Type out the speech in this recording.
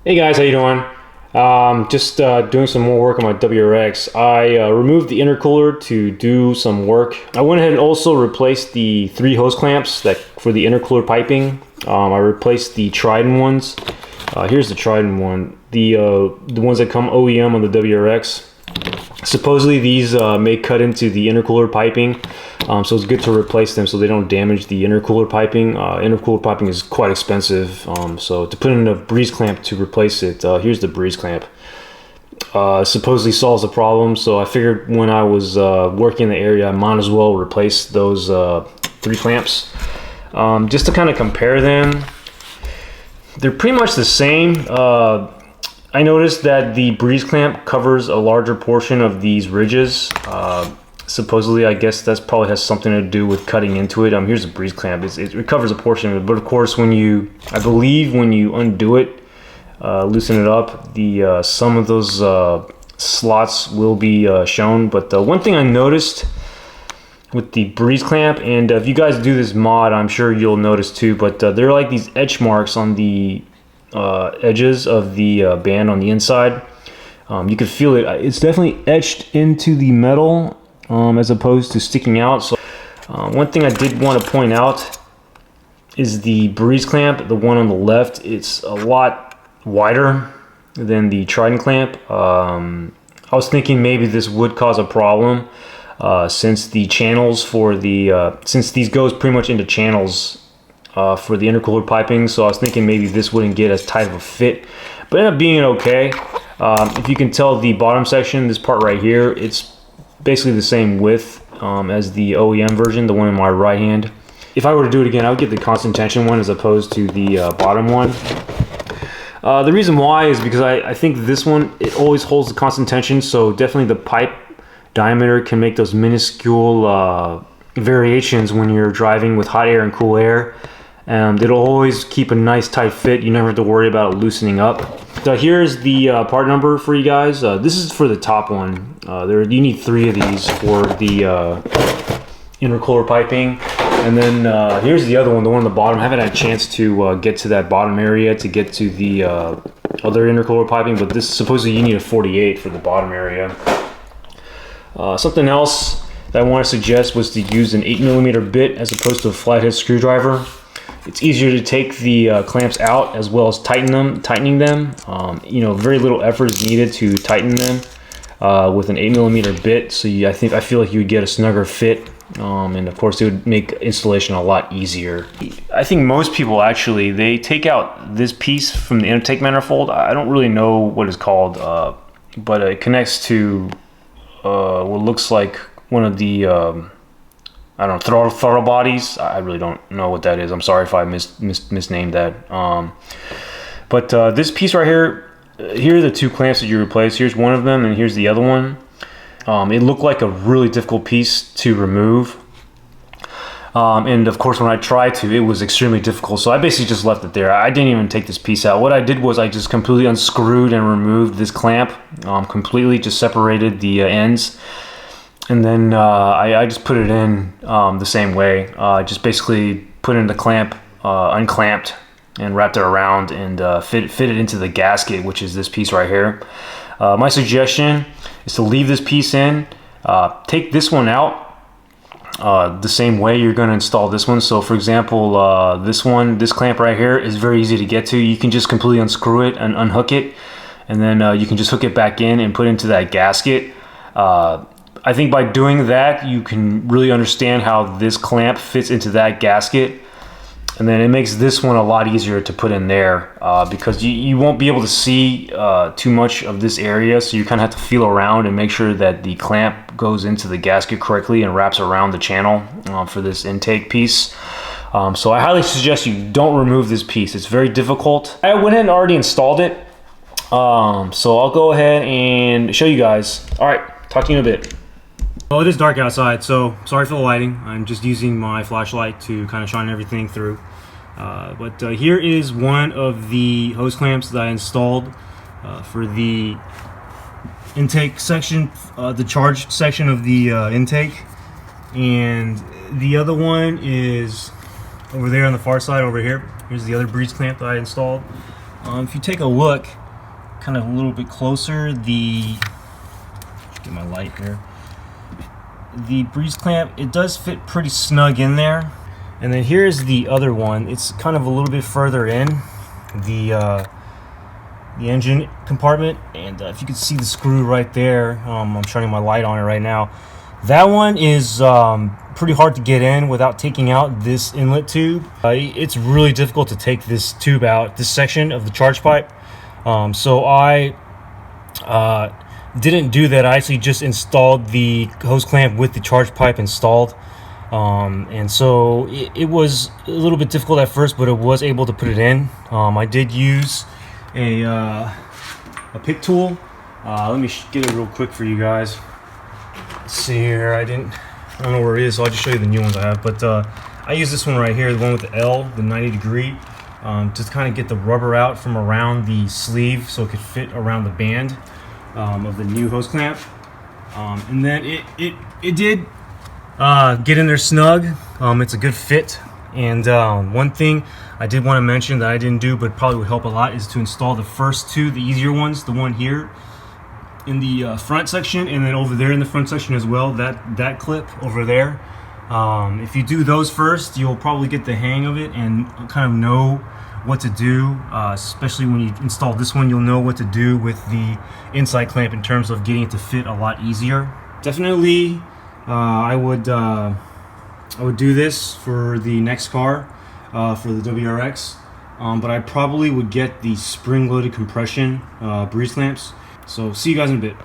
Hey guys, how you doing? Just doing some more work on my WRX. I removed the intercooler to do some work. I went ahead and also replaced the 3 hose clamps that for the intercooler piping. I replaced the Trident ones. Here's the Trident one. The ones that come OEM on the WRX. Supposedly these may cut into the intercooler piping, so it's good to replace them so they don't damage the intercooler piping. Intercooler piping is quite expensive, so to put in a breeze clamp to replace it, here's the breeze clamp. Supposedly solves the problem, so I figured when I was working in the area, I might as well replace those 3 clamps. Just to kind of compare them, they're pretty much the same. I noticed that the breeze clamp covers a larger portion of these ridges. Supposedly, I guess that's probably has something to do with cutting into it. Here's the breeze clamp. It covers a portion of it, but of course, I believe when you undo it, loosen it up, some of those slots will be shown. But one thing I noticed with the breeze clamp, and if you guys do this mod, I'm sure you'll notice too, but there are like these etch marks on the edges of the band on the inside. You can feel it. It's definitely etched into the metal as opposed to sticking out. So one thing I did want to point out is the breeze clamp, the one on the left, it's a lot wider than the Trident clamp. I was thinking maybe this would cause a problem since the channels for the since these goes pretty much into channels for the intercooler piping, so I was thinking maybe this wouldn't get as tight of a fit, but ended up being okay. If you can tell, the bottom section, this part right here, it's basically the same width as the OEM version, the one in my right hand. If I were to do it again, I would get the constant tension one as opposed to the bottom one. The reason why is because I think this one, it always holds the constant tension, so definitely the pipe diameter can make those minuscule variations when you're driving with hot air and cool air. It'll always keep a nice tight fit. You never have to worry about it loosening up. So here's the part number for you guys. This is for the top one. You need 3 of these for the intercooler piping. And then here's the other one, the one on the bottom. I haven't had a chance to get to that bottom area to get to the other intercooler piping, but this supposedly you need a 48 for the bottom area. Something else that I want to suggest was to use an 8mm bit as opposed to a flathead screwdriver. It's easier to take the clamps out as well as tightening them. Very little effort is needed to tighten them with an 8mm bit. So I feel like you would get a snugger fit, and of course it would make installation a lot easier. I think most people actually, they take out this piece from the intake manifold. I don't really know what it's called, but it connects to what looks like one of the I don't know, throttle bodies. I really don't know what that is. I'm sorry if I misnamed that. But this piece right here, here are the 2 clamps that you replace. Here's one of them and here's the other one. It looked like a really difficult piece to remove. And of course when I tried to, it was extremely difficult. So I basically just left it there. I didn't even take this piece out. What I did was I just completely unscrewed and removed this clamp completely, just separated the ends. And then I just put it in the same way. Just basically put in the clamp, unclamped, and wrapped it around and fit it into the gasket, which is this piece right here. My suggestion is to leave this piece in. Take this one out the same way you're going to install this one. So for example, this clamp right here is very easy to get to. You can just completely unscrew it and unhook it, and then you can just hook it back in and put it into that gasket. I think by doing that, you can really understand how this clamp fits into that gasket. And then it makes this one a lot easier to put in there because you won't be able to see too much of this area. So you kind of have to feel around and make sure that the clamp goes into the gasket correctly and wraps around the channel for this intake piece. So I highly suggest you don't remove this piece. It's very difficult. I went ahead and already installed it. So I'll go ahead and show you guys. All right, talk to you in a bit. Well, it is dark outside, so sorry for the lighting. I'm just using my flashlight to kind of shine everything through. But here is one of the hose clamps that I installed for the intake section, the charge section of the intake. And the other one is over there on the far side over here. Here's the other breeze clamp that I installed. If you take a look kind of a little bit closer, get my light here, the breeze clamp, it does fit pretty snug in there. And then here's the other one. It's kind of a little bit further in the engine compartment, and if you can see the screw right there, I'm shining my light on it right now. That one is pretty hard to get in without taking out this inlet tube. It's really difficult to take this tube out, this section of the charge pipe. So I didn't do that. I actually just installed the hose clamp with the charge pipe installed. And so it was a little bit difficult at first, but I was able to put it in. I did use a pick tool. Let me get it real quick for you guys. Let's see here. I don't know where it is, so I'll just show you the new ones I have. But I use this one right here, the one with the L, the 90 degree, to kind of get the rubber out from around the sleeve so it could fit around the band of the new hose clamp. And then it did get in there snug. It's a good fit. And one thing I did want to mention that I didn't do but probably would help a lot is to install the first two, the easier ones, the one here in the front section, and then over there in the front section as well, that clip over there. If you do those first, you'll probably get the hang of it and kind of know what to do, especially when you install this one. You'll know what to do with the inside clamp in terms of getting it to fit a lot easier. Definitely I would do this for the next car, for the WRX, but I probably would get the spring-loaded compression breeze clamps. So see you guys in a bit.